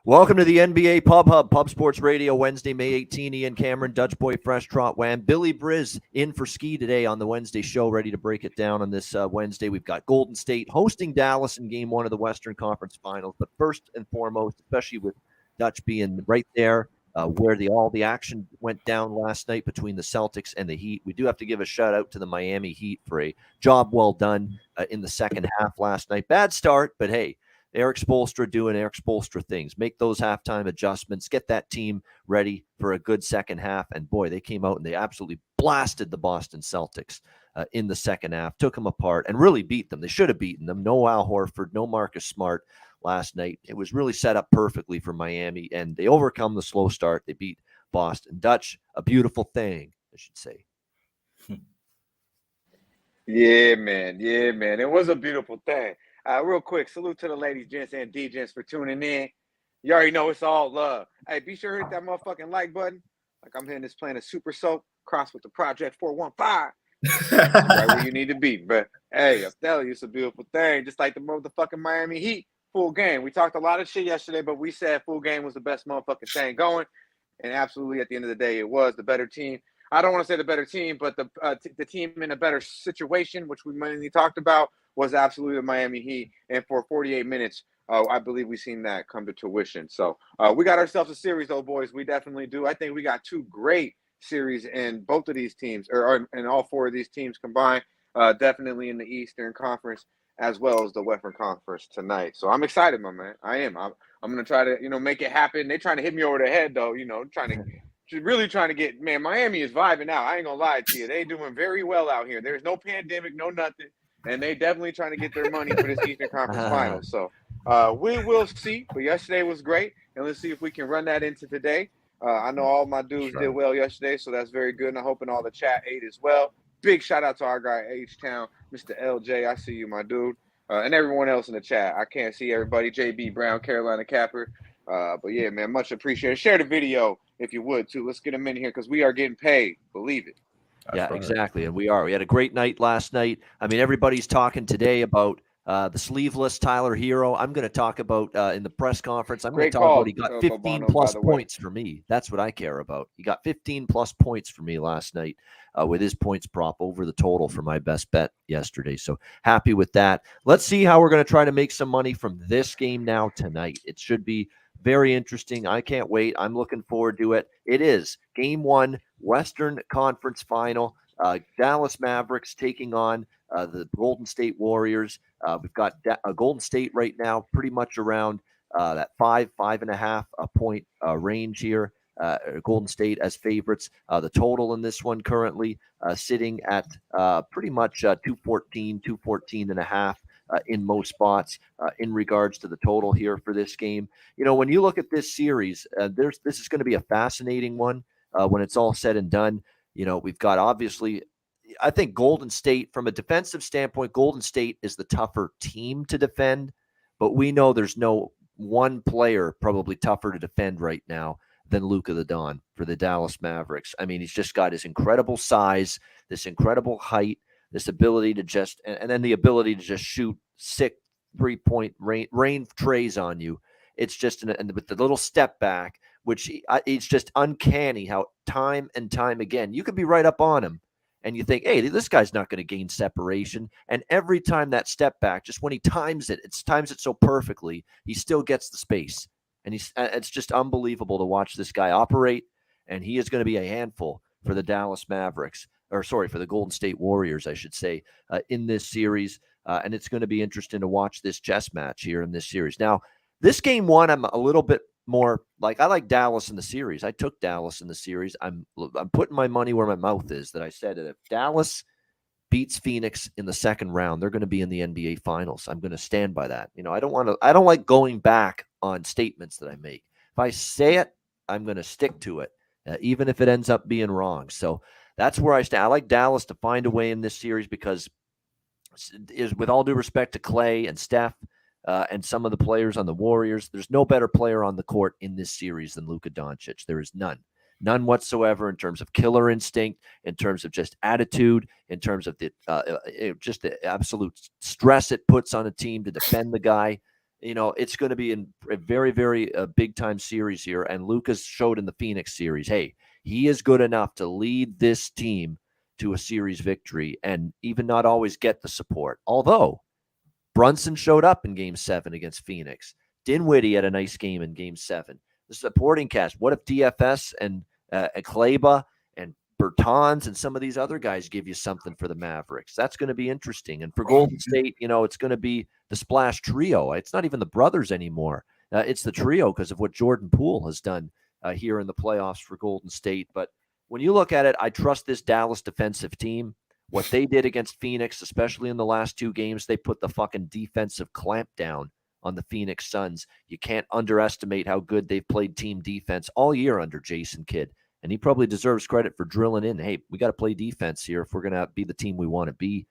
Welcome to the NBA Pub Hub, Pub Sports Radio, Wednesday, May 18. Ian Cameron, Dutch Boy Fresh, Trot Wham. Billy Briz in for Skee today on the Wednesday show, ready to break it down on this Wednesday. We've got Golden State hosting Dallas in Game 1 of the Western Conference Finals. But first and foremost, especially with Dutch being right there where all the action went down last night between the Celtics and the Heat, we do have to give a shout-out to the Miami Heat for a job well done in the second half last night. Bad start, but hey, Eric Spoelstra doing Eric Spoelstra things. Make those halftime adjustments. Get that team ready for a good second half. And boy, they came out and they absolutely blasted the Boston Celtics in the second half. Took them apart and really beat them. They should have beaten them. No Al Horford, no Marcus Smart last night. It was really set up perfectly for Miami, and they overcome the slow start. They beat Boston. Dutch, a beautiful thing, I should say. Yeah, man. It was a beautiful thing. Real quick, salute to the ladies, gents, and D-gents for tuning in. You already know it's all love. Hey, be sure to hit that motherfucking like button. Like I'm hitting this Planet Super Soap, cross with the Project 415. Right where you need to be. But, hey, I'm telling you, it's a beautiful thing. Just like the motherfucking Miami Heat, full game. We talked a lot of shit yesterday, but we said full game was the best motherfucking thing going. And absolutely, at the end of the day, it was the better team. I don't want to say the better team, but the team in a better situation, which we mainly talked about, was absolutely the Miami Heat. And for 48 minutes, I believe we've seen that come to tuition. So we got ourselves a series, though, boys. We definitely do. I think we got two great series in both of these teams, or in all four of these teams combined, definitely in the Eastern Conference as well as the Western Conference tonight. So I'm excited, my man. I am. I'm going to try to, make it happen. They're trying to hit me over the head, though, really trying to get, man, Miami is vibing out. I ain't going to lie to you. They doing very well out here. There's no pandemic, no nothing. And they definitely trying to get their money for this Eastern Conference Finals. So we will see. But yesterday was great. And let's see if we can run that into today. I know all my dudes did well yesterday, so that's very good. And I'm hoping all the chat ate as well. Big shout out to our guy, H-Town, Mr. LJ. I see you, my dude. And everyone else in the chat. I can't see everybody. JB Brown, Carolina Capper. But yeah, man, much appreciated. Share the video if you would, too. Let's get them in here because we are getting paid. Believe it. Yeah, exactly. And we are. We had a great night last night. I mean, everybody's talking today about the sleeveless Tyler Hero. I'm going to talk about in the press conference. I'm going to talk about he got 15-plus points for me. That's what I care about. He got 15-plus points for me last night with his points prop over the total for my best bet yesterday. So happy with that. Let's see how we're going to try to make some money from this game now tonight. It should be very interesting. I can't wait. I'm looking forward to it. It is Game 1, Western Conference Final. Dallas Mavericks taking on the Golden State Warriors. We've got Golden State right now pretty much around that 5.5 point range here. Golden State as favorites. The total in this one currently sitting at pretty much 214 and a half. In most spots in regards to the total here for this game. When you look at this series, this is going to be a fascinating one when it's all said and done. We've got obviously, I think Golden State, from a defensive standpoint, Golden State is the tougher team to defend, but we know there's no one player probably tougher to defend right now than Luka the Don for the Dallas Mavericks. I mean, he's just got his incredible size, this incredible height, this ability to just, and then the ability to just shoot sick 3-point rain trays on you. It's just, and with the little step back, which it's just uncanny how time and time again, you could be right up on him and you think, hey, this guy's not going to gain separation. And every time that step back, just when he times it so perfectly, he still gets the space. And it's just unbelievable to watch this guy operate. And he is going to be a handful for the Dallas Mavericks. For the Golden State Warriors, I should say, in this series. And it's going to be interesting to watch this chess match here in this series. Now, this Game 1, I'm a little bit more like, I like Dallas in the series. I took Dallas in the series. I'm putting my money where my mouth is, that I said that if Dallas beats Phoenix in the second round, they're going to be in the NBA Finals. I'm going to stand by that. I don't like going back on statements that I make. If I say it, I'm going to stick to it, even if it ends up being wrong. So that's where I stand. I like Dallas to find a way in this series because, with all due respect to Clay and Steph and some of the players on the Warriors, there's no better player on the court in this series than Luka Doncic. There is none whatsoever in terms of killer instinct, in terms of just attitude, in terms of just the absolute stress it puts on a team to defend the guy. it's going to be in a very, very big time series here. And Lucas showed in the Phoenix series, hey, he is good enough to lead this team to a series victory and even not always get the support. Although Brunson showed up in game 7 against Phoenix. Dinwiddie had a nice game in game 7. The supporting cast, what if DFS and Kleba and Bertans and some of these other guys give you something for the Mavericks? That's going to be interesting. And for Golden State, it's going to be the splash trio. It's not even the brothers anymore. It's the trio because of what Jordan Poole has done here in the playoffs for Golden State. But when you look at it, I trust this Dallas defensive team. What they did against Phoenix, especially in the last 2 games, they put the fucking defensive clamp down on the Phoenix Suns. You can't underestimate how good they've played team defense all year under Jason Kidd. And he probably deserves credit for drilling in, hey, we got to play defense here if we're going to be the team we want to be.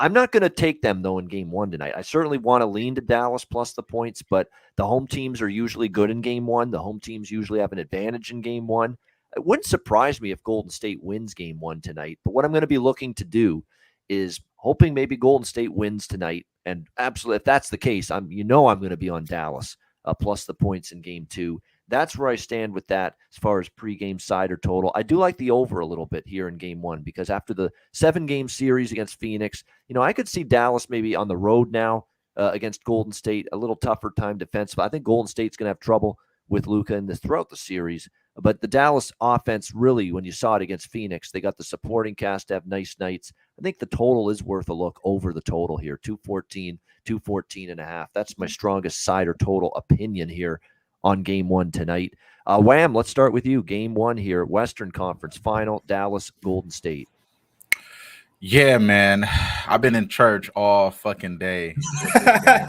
I'm not going to take them, though, in game 1 tonight. I certainly want to lean to Dallas plus the points, but the home teams are usually good in game 1. The home teams usually have an advantage in game 1. It wouldn't surprise me if Golden State wins game 1 tonight, but what I'm going to be looking to do is hoping maybe Golden State wins tonight. And absolutely, if that's the case, I'm going to be on Dallas plus the points in game 2. That's where I stand with that as far as pregame side or total. I do like the over a little bit here in game 1 because after the 7-game series against Phoenix, I could see Dallas maybe on the road now against Golden State, a little tougher time defensive. I think Golden State's going to have trouble with Luka in this throughout the series. But the Dallas offense, really, when you saw it against Phoenix, they got the supporting cast to have nice nights. I think the total is worth a look over the total here, 214 and a half. That's my strongest side or total opinion here on game 1 tonight. Wham, let's start with you. Game 1 here, Western Conference Final, Dallas, Golden State. Yeah, man. I've been in church all fucking day with this game,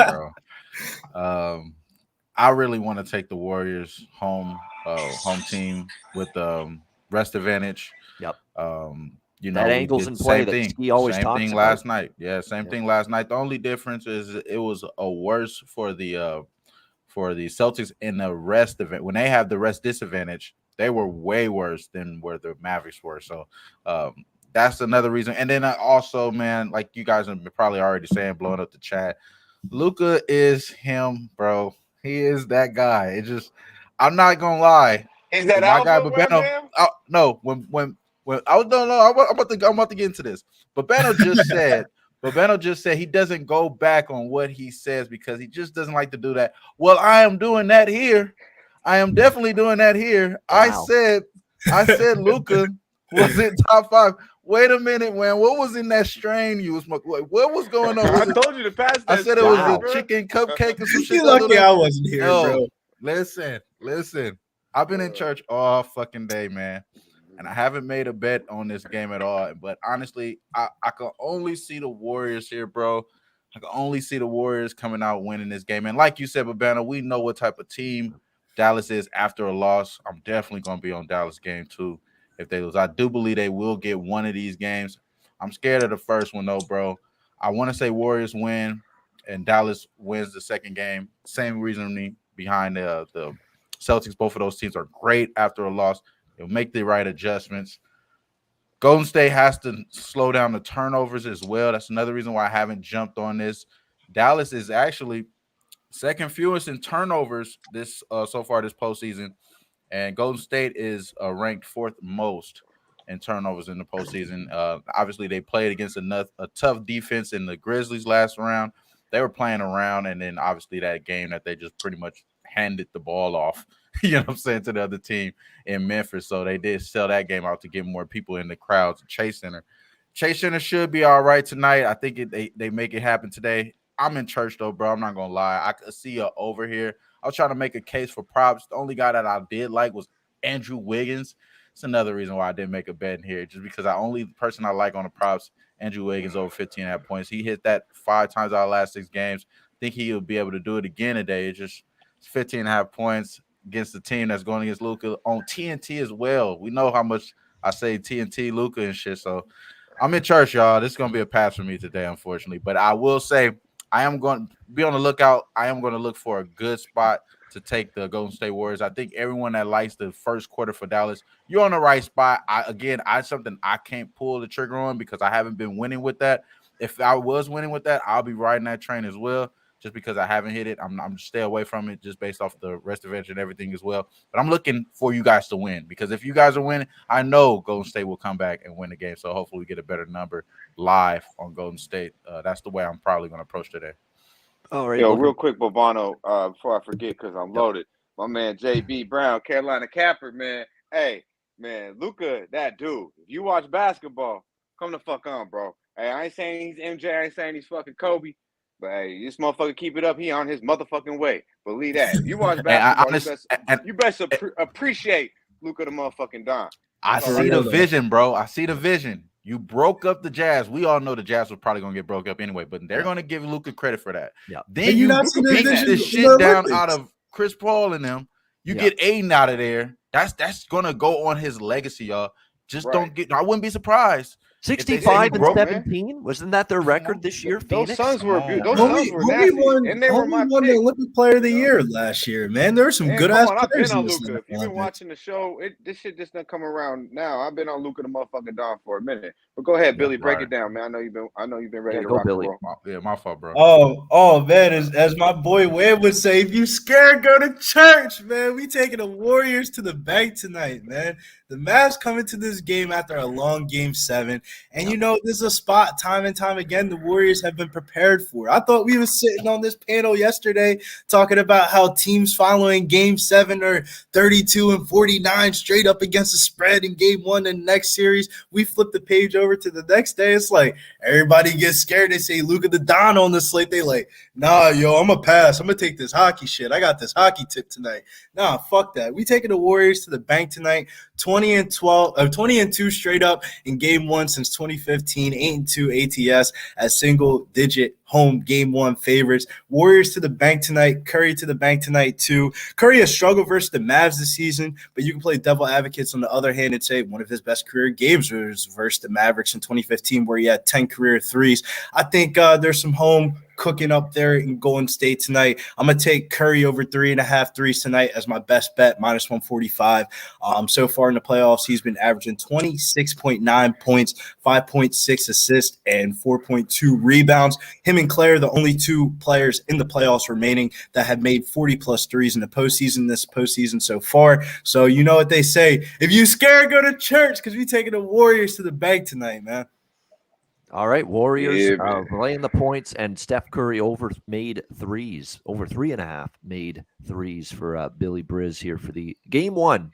bro. I really want to take the Warriors home team with rest advantage. Yep. That angle's in play. That Skee always talks about. Same thing last night. Yeah, same thing last night. The only difference is it was a worse for the Celtics in the rest event. When they have the rest disadvantage, they were way worse than where the Mavericks were. So that's another reason. And then also, man, like you guys have probably already saying, blowing up the chat, Luka is him, bro. He is that guy. I'm not gonna lie. Is that my guy, Babano? No, when I was I'm about to get into this. Babano just said he doesn't go back on what he says because he just doesn't like to do that. Well, I am doing that here. I am definitely doing that here. Wow. I said Luka was in top 5. Wait a minute, man. What was in that strain you was smoking? What was going on? I told you to pass that. I said it was a chicken cupcake or some shit. You're lucky I wasn't here, bro. Listen. I've been in church all fucking day, man. And I haven't made a bet on this game at all. But honestly, I can only see the Warriors here, bro. I can only see the Warriors coming out winning this game. And like you said, Babano, we know what type of team Dallas is after a loss. I'm definitely going to be on Dallas game 2. If they lose, I do believe they will get one of these games. I'm scared of the first one, though, bro. I want to say Warriors win and Dallas wins the second game. Same reasoning behind the Celtics. Both of those teams are great after a loss. They'll make the right adjustments. Golden State has to slow down the turnovers as well. That's another reason why I haven't jumped on this. Dallas is actually second fewest in turnovers this so far this postseason. And Golden State is ranked 4th most in turnovers in the postseason. Obviously, they played against a tough defense in the Grizzlies last round. They were playing around, and then obviously that game that they just pretty much handed the ball off, you know what I'm saying, to the other team in Memphis. So they did sell that game out to get more people in the crowds. Chase Center should be all right tonight. I think they make it happen today. I'm in church, though, bro. I'm not going to lie. I could see a over here. I was trying to make a case for props. The only guy that I did like was Andrew Wiggins. It's another reason why I didn't make a bet in here, just because the only person I like on the props, Andrew Wiggins, over 15.5 points. He hit that 5 times out of the last 6 games. I think he'll be able to do it again today. It's 15.5 points against the team that's going against Luka on TNT as well. We know how much I say TNT, Luka, and shit. So I'm in church, y'all. This is going to be a pass for me today, unfortunately. But I will say, I am going to be on the lookout. I am going to look for a good spot to take the Golden State Warriors. I think everyone that likes the first quarter for Dallas, you're on the right spot. Something I can't pull the trigger on because I haven't been winning with that. If I was winning with that, I'll be riding that train as well. just because I haven't hit it. I'm stay away from it just based off the rest of it and everything as well. But I'm looking for you guys to win, because if you guys are winning, I know Golden State will come back and win the game. So hopefully we get a better number live on Golden State. That's the way I'm probably going to approach today. All right. Yo, real quick, Bobano, before I forget, because I'm loaded. My man JB Brown, Carolina Capper, man. Hey, man, Luka, that dude. If you watch basketball, come the fuck on, bro. Hey, I ain't saying he's MJ, I ain't saying he's fucking Kobe. But hey, this motherfucker keep it up. He on his motherfucking way. Believe that. If you watch basketball, you best appreciate Luka the motherfucking Don. I see the vision, bro. I see the vision. You broke up the Jazz. We all know the Jazz was probably gonna get broke up anyway, but they're gonna give Luka credit for that. Yeah. Then you beat the shit down out of Chris Paul and them. You get Aiden out of there. That's gonna go on his legacy, y'all. Just don't get. I wouldn't be surprised. 65 and 17, wasn't that their record this year? Those Suns were beautiful. Those Suns were nasty, and they were my pick. The Olympic Player of the Year last year, man. There were some good ass players. I've been on Luka. If you've been watching the show, this shit just not come around now. I've been on Luka the motherfucking Don for a minute. But go ahead, Billy, break it down, man. I know you've been ready to rock, Billy. Yeah, my fault, bro. Oh man, as my boy Webb would say, if you scared, go to church, man. We taking the Warriors to the bank tonight, man. The Mavs coming to this game after a long Game 7, and you know this is a spot time and time again the Warriors have been prepared for. I thought we were sitting on this panel yesterday talking about how teams following Game 7 are 32 and 49 straight up against the spread in Game 1 in the next series. We flip the page over to the next day. It's like everybody gets scared. They say Luka the Don on the slate. They like, nah, yo, I'm gonna pass. I'm gonna take this hockey shit. I got this hockey tip tonight. Nah, fuck that. We taking the Warriors to the bank tonight. 20 and 2 straight up in Game 1 since 2015, 8-2 ATS as single-digit home Game 1 favorites. Warriors to the bank tonight. Curry to the bank tonight too. Curry has struggled versus the Mavs this season, but you can play devil advocates on the other hand and say one of his best career games was versus the Mavericks in 2015, where he had 10 career threes. I think there's some home cooking up there in Golden State tonight. I'm going to take Curry over 3.5 threes tonight as my best bet, minus 145. So far in the playoffs, he's been averaging 26.9 points, 5.6 assists, and 4.2 rebounds. Him and Claire, the only two players in the playoffs remaining that have made 40-plus threes in the postseason this postseason so far. So you know what they say. If you scared, go to church, because we taking the Warriors to the bank tonight, man. All right, Warriors laying the points, and Steph Curry made threes, over 3.5 made threes for Billy Briz here for the Game 1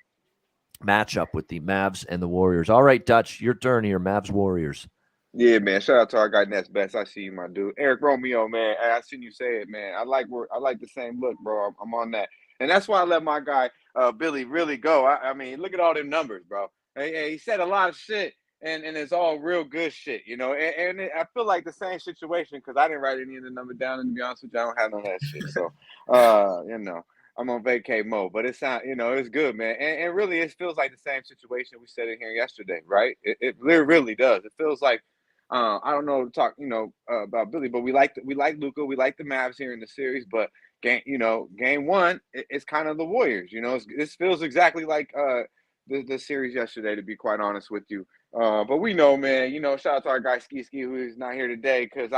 matchup with the Mavs and the Warriors. All right, Dutch, your turn here, Mavs Warriors. Yeah, man. Shout out to our guy Nets Best. I see you, my dude. Eric Romeo, man. I seen you say it, man. I like the same look, bro. I'm on that, and that's why I let my guy Billy really go. I mean, look at all them numbers, bro. He said a lot of shit. And it's all real good shit, you know. And I feel like the same situation because I didn't write any of the number down. And to be honest with you, I don't have none of that shit. So, you know, I'm on vacay mode. But it's not, you know, it's good, man. And really, it feels like the same situation we said in here yesterday, right? It really does. It feels like I don't know talk, you know, about Billy, but we like Luka, we like the Mavs here in the series. But game 1, it's kind of the Warriors. You know, this feels exactly like the series yesterday, to be quite honest with you. But we know, man, you know, shout out to our guy Skee, who is not here today, because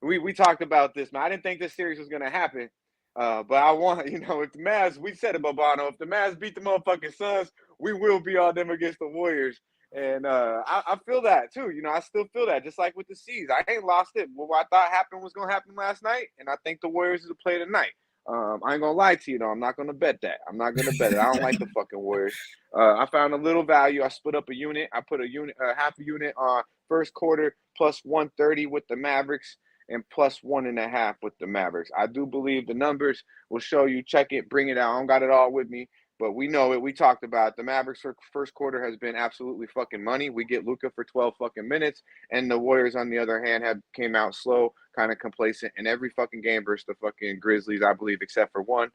we talked about this, man. I didn't think this series was going to happen, but I want, you know, if the Mavs, we said it, Bobano, if the Mavs beat the motherfucking Suns, we will be on them against the Warriors. And I feel that, too. You know, I still feel that, just like with the C's. I ain't lost it. What I thought happened was going to happen last night, and I think the Warriors is a play tonight. I ain't gonna lie to you though. I'm not gonna bet that. I'm not gonna bet it. I don't like the fucking Warriors. I found a little value. I split up a unit. I put half a unit on first quarter plus 130 with the Mavericks and plus 1.5 with the Mavericks. I do believe the numbers will show you. Check it, bring it out. I don't got it all with me, but we know it. We talked about it. The Mavericks for first quarter has been absolutely fucking money. We get Luka for 12 fucking minutes, and the Warriors on the other hand came out slow, kind of complacent in every fucking game versus the fucking Grizzlies, I believe, except for one.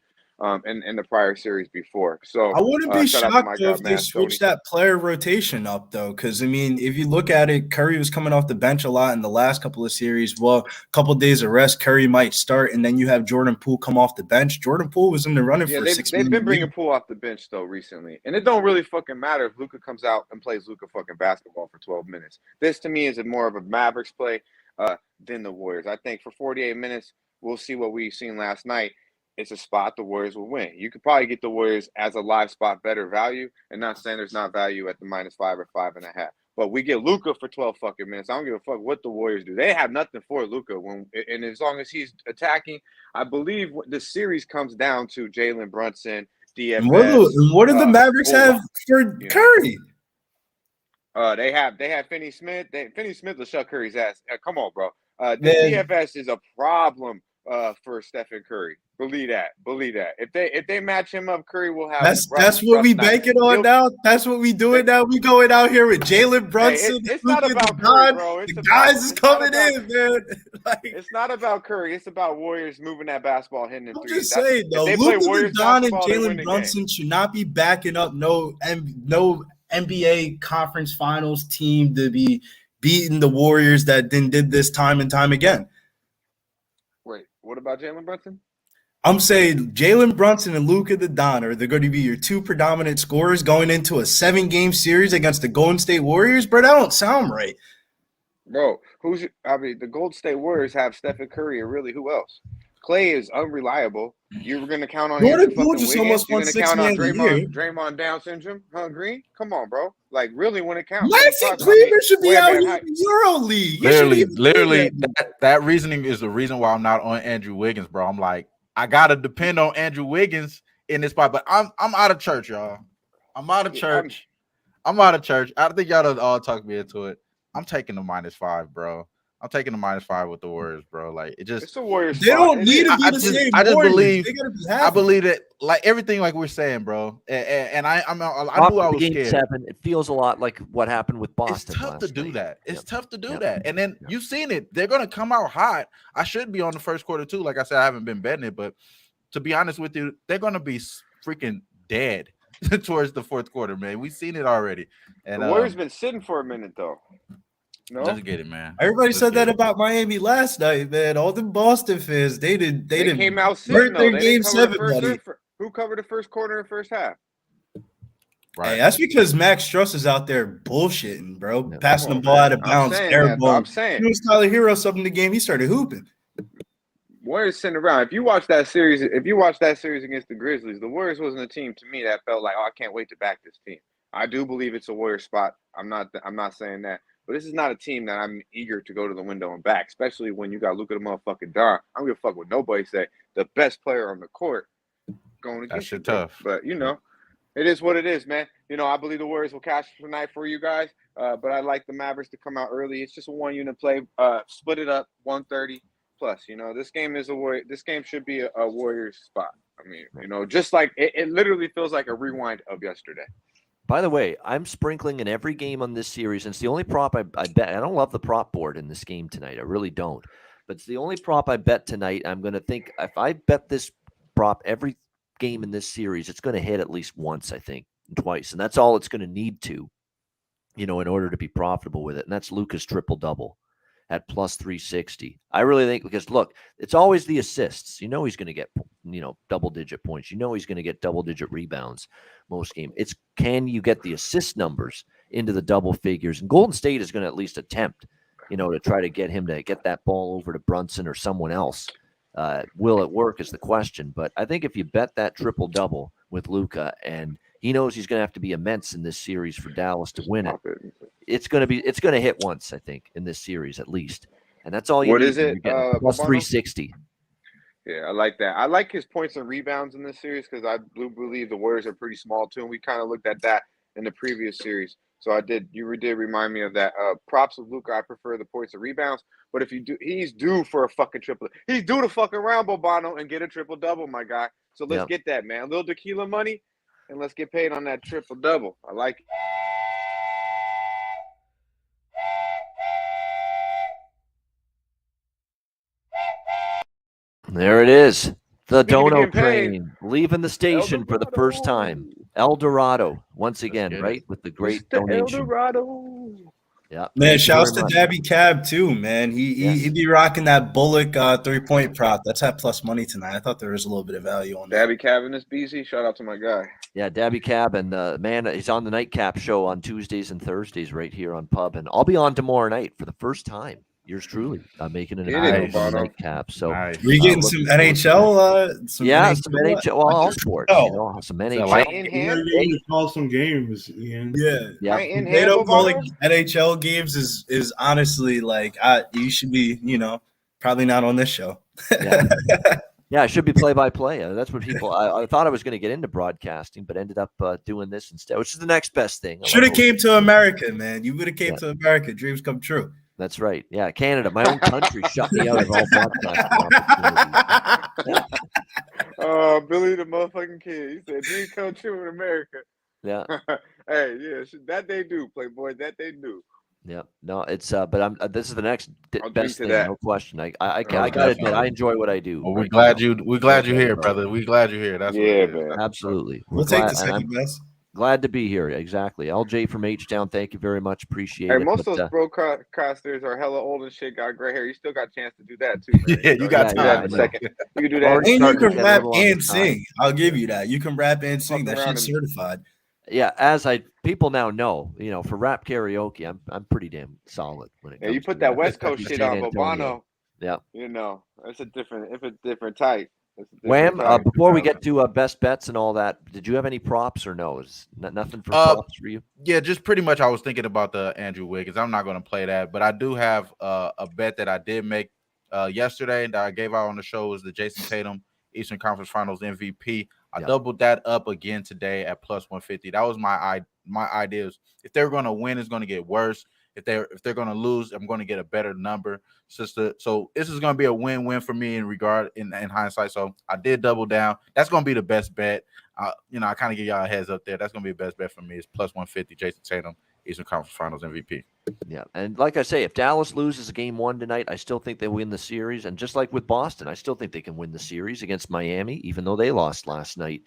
In the prior series before. So I wouldn't be shocked if they switched that player rotation up though, because I mean, if you look at it, Curry was coming off the bench a lot in the last couple of series. Well, a couple of days of rest, Curry might start, and then you have Jordan Poole come off the bench. Jordan Poole was in the running for 6 They've been bringing Poole off the bench though recently, and it don't really fucking matter if Luka comes out and plays Luka fucking basketball for 12 minutes. This to me is more of a Mavericks play than the Warriors. I think for 48 minutes. we'll see what we've seen last night. It's a spot the Warriors will win. You could probably get the Warriors as a live spot better value, and not saying there's not value at the -5 or 5.5. But we get Luka for 12 fucking minutes. I don't give a fuck what the Warriors do. They have nothing for Luka and as long as he's attacking, I believe the series comes down to Jalen Brunson, DFS. And what do the Mavericks have for Curry? They have Finney Smith. Finney Smith will shut Curry's ass. Come on, bro. DFS is a problem for Stephen Curry. Believe that. If they match him up, Curry will have. That's what we banking on now. That's what we doing now. We going out here with Jalen Brunson. Hey, it's not about Curry, bro. The guys is coming in, man. It's not about Curry. It's about Warriors moving that basketball, hitting them I'm threes. just saying though, Luka Don and Jalen Brunson should not be backing up no NBA Conference Finals team to be beating the Warriors that then did this time and time again. Wait, what about Jalen Brunson? I'm saying Jalen Brunson and Luka the Don they're going to be your two predominant scorers going into a 7-game series against the Golden State Warriors, bro. That don't sound right. Bro, the Golden State Warriors have Stephen Curry and really who else? Clay is unreliable. You were going to count on Jordan Andrew Poole just almost won 6 man of the year. Draymond Down syndrome, huh, Green? Come on, bro. Like, really, when it counts. Maxi Kleber should be out in EuroLeague. Literally, that reasoning is the reason why I'm not on Andrew Wiggins, bro. I'm like, I gotta depend on Andrew Wiggins in this spot, but I'm out of church, y'all. I'm out of church. I think y'all done all talked me into it. I'm taking the -5, bro. I'm taking the -5 with the Warriors, bro. Like it's a Warriors. They don't need to be the same. I just believe. I believe that, like everything, like we're saying, bro. And I knew I was Game scared. 7, it feels a lot like what happened with Boston. It's tough to do that. It's tough to do that. And then you've seen it. They're gonna come out hot. I should be on the first quarter too. Like I said, I haven't been betting it, but to be honest with you, they're gonna be freaking dead towards the fourth quarter, man. We've seen it already. And the Warriors been sitting for a minute though. No, let's get it, man. Everybody said that about Miami last night, man. All the Boston fans, they came out sitting their game 7, buddy. Who covered the first quarter and first half? Right. Hey, that's because Max Struss is out there bullshitting, bro. Passing the ball out of bounds, airball. I'm saying. He was Tyler Hero something in the game. He started hooping. Warriors sitting around. If you watch that series against the Grizzlies, the Warriors wasn't a team to me that felt like, I can't wait to back this team. I do believe it's a Warriors spot. I'm not saying that. But this is not a team that I'm eager to go to the window and back, especially when you got Luka the motherfucking Don. I don't give a fuck what nobody say. The best player on the court going to get that shit tough. But, it is what it is, man. I believe the Warriors will cash tonight for you guys. But I like the Mavericks to come out early. It's just a one-unit play. Split it up, 130 plus. This game is this game should be a Warriors spot. I mean, just like it literally feels like a rewind of yesterday. By the way, I'm sprinkling in every game on this series, and it's the only prop I bet. I don't love the prop board in this game tonight. I really don't. But it's the only prop I bet tonight. I'm going to think if I bet this prop every game in this series, it's going to hit at least once, I think, twice. And that's all it's going to need to, in order to be profitable with it. And that's Luka's triple-double at plus 360. I really think because, look, it's always the assists. He's going to get, double-digit points. He's going to get double-digit rebounds most game. It's can you get the assist numbers into the double figures? And Golden State is going to at least attempt, to try to get him to get that ball over to Brunson or someone else. Will it work is the question. But I think if you bet that triple-double with Luka, and he knows he's going to have to be immense in this series for Dallas to win it, it's going to hit once, I think, in this series at least. And that's all you need. What is it? Plus 360. Yeah, I like that. I like his points and rebounds in this series because I do believe the Warriors are pretty small too, and we kind of looked at that in the previous series. So you did remind me of that. Props with Luka, I prefer the points and rebounds. But if you do, he's due for a fucking triple. He's due to fucking round Bobano and get a triple double, my guy. So let's get that, man. A little tequila money, and let's get paid on that triple double. I like it. There it is. The Dono train leaving the station for the first time. El Dorado once again, right? With the great donation. El Dorado. Yeah, man. Shouts to Dabby Cab too, man. He be rocking that Bullock 3-point prop. That's at plus money tonight. I thought there was a little bit of value on that. Dabby Cab and this BZ. Shout out to my guy. Yeah, Dabby Cab and man, he's on the Nightcap show on Tuesdays and Thursdays right here on Pub, and I'll be on tomorrow night for the first time. yours truly making an Get it, appearance on the Bono. nightcap. So Nice. We getting some NHL? some NHL, well, all sports. You know, some NHL. Pint in hand. To call some games, Ian. Yeah. Pint in They hand, don't call it Bono. NHL games is honestly like you should be, probably not on this show. Yeah. Yeah, it should be play-by-play. That's what people. I thought I was going to get into broadcasting, but ended up doing this instead, which is the next best thing. Should have came to America, man. You would have came to America. Dreams come true. That's right. Yeah, Canada, my own country, shut me out of all broadcasting opportunities. Billy the motherfucking kid. He said, "Dreams come true in America." Yeah. Hey, yeah, that they do, Playboy. That they do. Yeah, no, it's but I'm this is the next best thing, that. no question. I gotta admit, I enjoy what I do. Well, we're glad you're here, brother. We're glad you're here. That's yeah, what it is. man. Absolutely. We'll take the second best. Glad to be here. Exactly. LJ from H-Town, thank you very much. Appreciate it. Most of those broadcasters are hella old and shit, got gray hair. You still got a chance to do that too, man. Yeah, you got time. Second. You can do that. And you can rap and sing. I'll give you that. You can rap and sing. That shit's certified. Yeah, as people now know, for rap karaoke, I'm pretty damn solid when it comes. You put that West Coast shit on Bono. Yeah, it's a different type. Wham! Before we get to best bets and all that, did you have any props or no? Is nothing for props for you? Yeah, just pretty much. I was thinking about the Andrew Wiggins. I'm not going to play that, but I do have a bet that I did make yesterday that I gave out on the show was the Jason Tatum Eastern Conference Finals MVP. I doubled that up again today at plus 150. That was my idea. If they're going to win, it's going to get worse. If they're going to lose, I'm going to get a better number. So this is going to be a win-win for me in hindsight. So I did double down. That's going to be the best bet. I kind of give y'all a heads up there. That's going to be the best bet for me. It's plus 150. Jason Tatum, Eastern Conference Finals MVP. Yeah, and like I say, if Dallas loses game 1 tonight, I still think they win the series. And just like with Boston, I still think they can win the series against Miami, even though they lost last night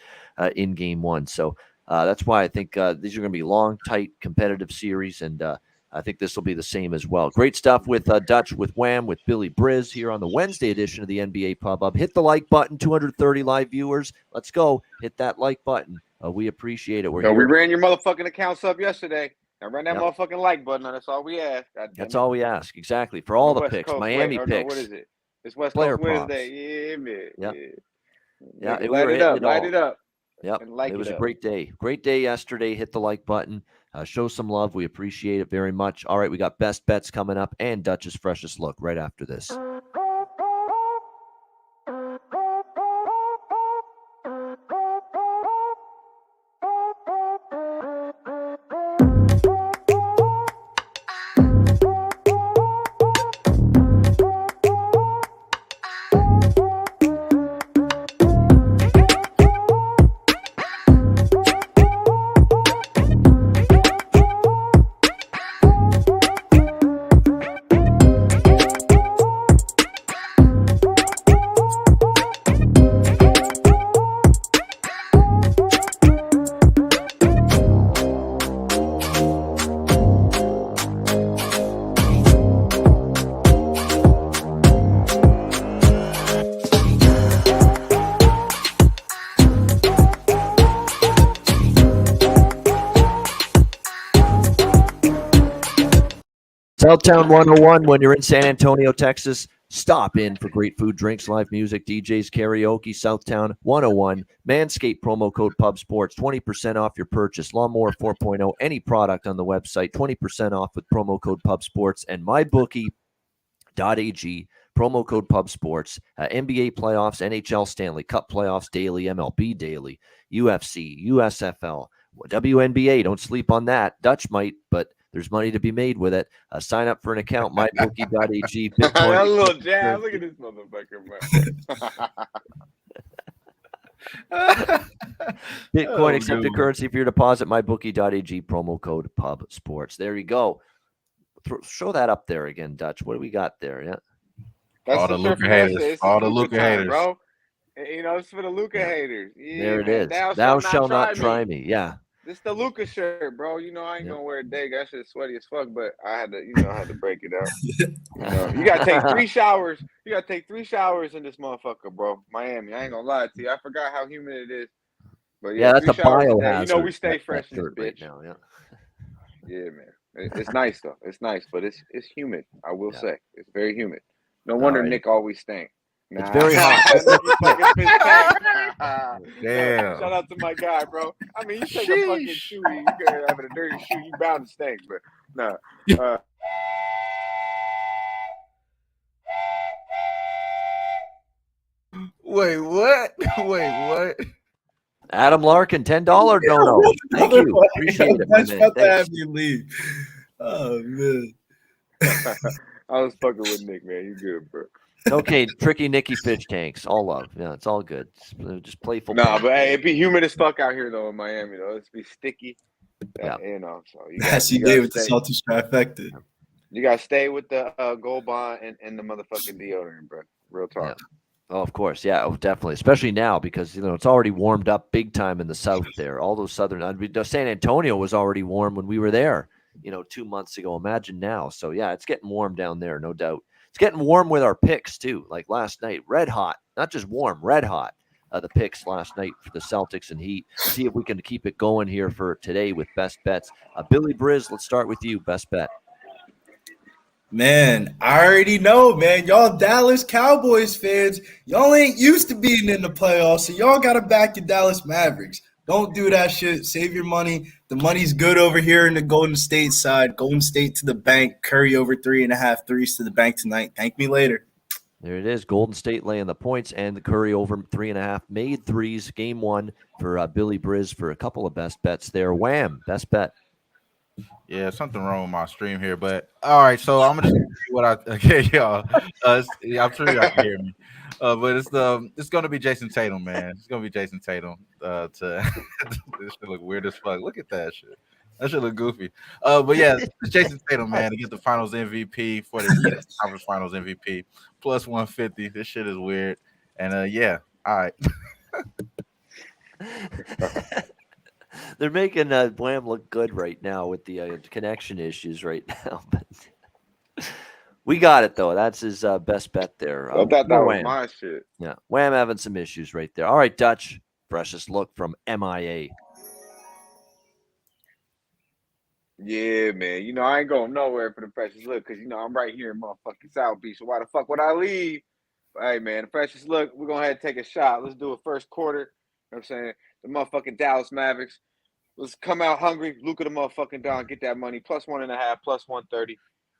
in game 1. So that's why I think these are going to be long, tight, competitive series, and I think this will be the same as well. Great stuff with Dutch, with Wham, with Billy Briz here on the Wednesday edition of the NBA Pub Up. Hit the like button, 230 live viewers. Let's go. Hit that like button. We appreciate it. We ran your motherfucking accounts up yesterday. Now run that motherfucking like button. That's all we ask. That's all we ask. Exactly. For all the West picks. Coast, Miami picks. No, what is it? It's West Coast Wednesday. Yeah, man. Yeah. Light it up. Yep. It was a great day. Great day yesterday. Hit the like button. Show some love. We appreciate it very much. All right, we got best bets coming up and Dutch's freshest look right after this. Southtown 101, when you're in San Antonio, Texas, stop in for great food, drinks, live music, DJs, karaoke. Southtown 101, Manscaped promo code Pub Sports, 20% off your purchase. Lawnmower 4.0, any product on the website, 20% off with promo code Pub Sports. And mybookie.ag, promo code Pub Sports. NBA playoffs, NHL Stanley Cup playoffs daily, MLB daily, UFC, USFL, WNBA. Don't sleep on that. Dutch might, but there's money to be made with it. Sign up for an account, mybookie.ag. A little jab. Look at this motherfucker, man. Bitcoin accepted currency for your deposit, mybookie.ag, promo code Pub Sports. There you go. Show that up there again, Dutch. What do we got there? Yeah. That's all the Luka haters. All the Luka haters. Bro. It's for the Luka haters. Yeah, there it is. Thou shalt not try me. Yeah. This the Luka shirt, bro. I ain't gonna wear it day. That shit's sweaty as fuck, but I had to break it out. You gotta take 3 showers. You gotta take 3 showers in this motherfucker, bro. Miami. I ain't gonna lie to you. I forgot how humid it is. But yeah, that's a biohazard. We stay fresh in this bitch. Right now, yeah, man. It's nice though. It's nice, but it's humid. I will Yeah. say it's very humid. No wonder right. Nick always stinks. Nah. It's very hot. You fucking fish tank. Damn. Shout out to my guy, bro. I mean, you take a fucking Sheesh. shoe, you could have a dirty shoe, you bound to stink, but no. Wait, what? Wait, what? Adam Larkin, $10 dono. Thank you. Appreciate it, my That's man. about to Thanks. have me leave. Oh man. I was fucking with Nick, man. You good, bro. Okay, tricky Nicky fish tanks. All love. Yeah, it's all good. Just playful. Nah, but hey, it be humid as fuck out here though in Miami though. It's be sticky. Yeah. You know, so you That's you with the Celtics trifecta. You gotta stay with the Gold Bond and the motherfucking deodorant, bro. Real talk. Yeah. Oh, of course. Yeah, oh, definitely. Especially now because, it's already warmed up big time in the south there. All those San Antonio was already warm when we were there, 2 months ago. Imagine now. So, yeah, it's getting warm down there, no doubt. It's getting warm with our picks, too. Like last night, red hot. Not just warm, red hot. The picks last night for the Celtics and Heat. See if we can keep it going here for today with best bets. Billy Briz, let's start with you. Best bet. Man, I already know, man. Y'all Dallas Cowboys fans, y'all ain't used to being in the playoffs, so y'all got to back your Dallas Mavericks. Don't do that shit. Save your money. The money's good over here in the Golden State side. Golden State to the bank. Curry over 3.5 threes to the bank tonight. Thank me later. There it is. Golden State laying the points and the Curry over 3.5 made threes. Game one for Billy Briz for a couple of best bets there. Wham, best bet. Yeah, something wrong with my stream here, but all right. So I'm gonna see what y'all. I'm sure y'all can hear me, but it's gonna be Jason Tatum, man. It's gonna be Jason Tatum. This should look weird as fuck. Look at that shit. That should look goofy. But yeah, it's Jason Tatum, man, to get the Finals MVP for the Conference Finals MVP plus 150. This shit is weird, and yeah, all right. They're making Blam look good right now with the connection issues right now. But we got it, though. That's his best bet there. I thought that was my shit. Yeah. Wham having some issues right there. All right, Dutch. Freshest look from MIA. Yeah, man. I ain't going nowhere for the freshest look because, I'm right here in motherfucking South Beach. So why the fuck would I leave? But, hey, man, the freshest look, we're going to have to take a shot. Let's do a first quarter. You know what I'm saying? The motherfucking Dallas Mavericks. Let's come out hungry. Luka the motherfucking down. Get that money. Plus 1.5, plus 130.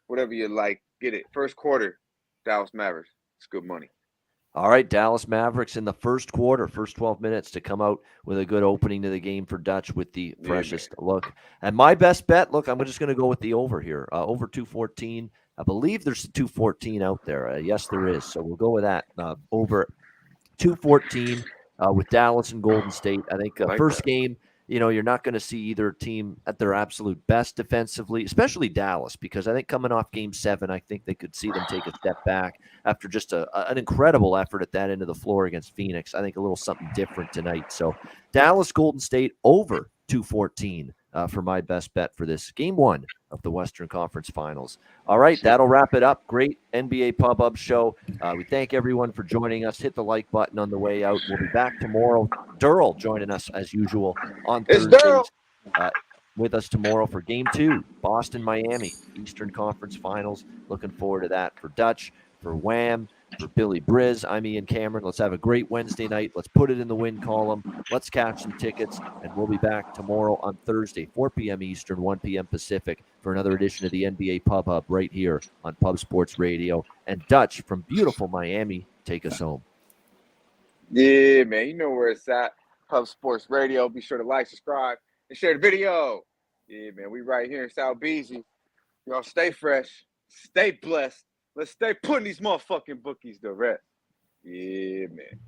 Whatever you like. Get it. First quarter, Dallas Mavericks. It's good money. All right, Dallas Mavericks in the first quarter, first 12 minutes to come out with a good opening to the game for Dutch with the freshest look. And my best bet, look, I'm just going to go with the over here. Over 214. I believe there's a 214 out there. Yes, there is. So we'll go with that. Over 214 with Dallas and Golden State. I think first game, you're not going to see either team at their absolute best defensively, especially Dallas, because I think coming off Game 7, I think they could see them take a step back after just an incredible effort at that end of the floor against Phoenix. I think a little something different tonight. So Dallas, Golden State over 214 for my best bet for this Game 1 of the Western Conference Finals. All right, that'll wrap it up. Great NBA Pub Up show. We thank everyone for joining us. Hit the like button on the way out. We'll be back tomorrow. Durrell joining us as usual on Thursdays. With us tomorrow for Game 2, Boston, Miami, Eastern Conference Finals. Looking forward to that for Dutch, for Wham, for Billy Briz. I'm Ian Cameron. Let's have a great Wednesday night. Let's put it in the win column. Let's catch some tickets, and we'll be back tomorrow on Thursday, 4 p.m. Eastern, 1 p.m. Pacific, for another edition of the NBA Pub Hub right here on Pub Sports Radio. And Dutch from beautiful Miami, take us home. Yeah, man. You know where it's at. Pub Sports Radio. Be sure to like, subscribe, and share the video. Yeah, man. We right here in South Beasley. Y'all stay fresh. Stay blessed. Let's stay putting these motherfucking bookies to rest. Yeah, man.